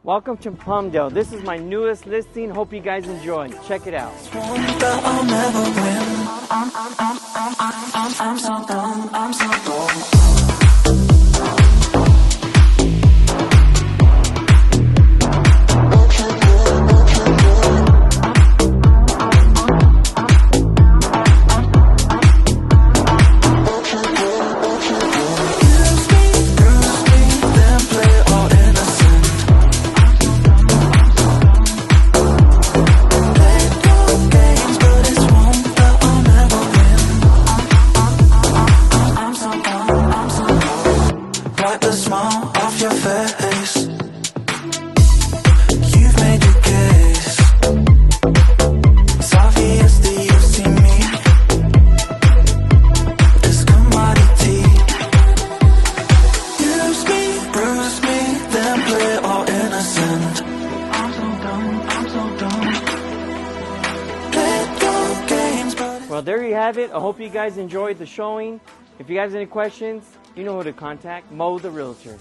Welcome to Palmdale. This is my newest listing. Hope you guys enjoy. Check it out. I'm so dumb, I'm so dumb. Well, there you have it. I hope you guys enjoyed the showing. If you guys have any questions, you know who to contact. Mo the Realtor.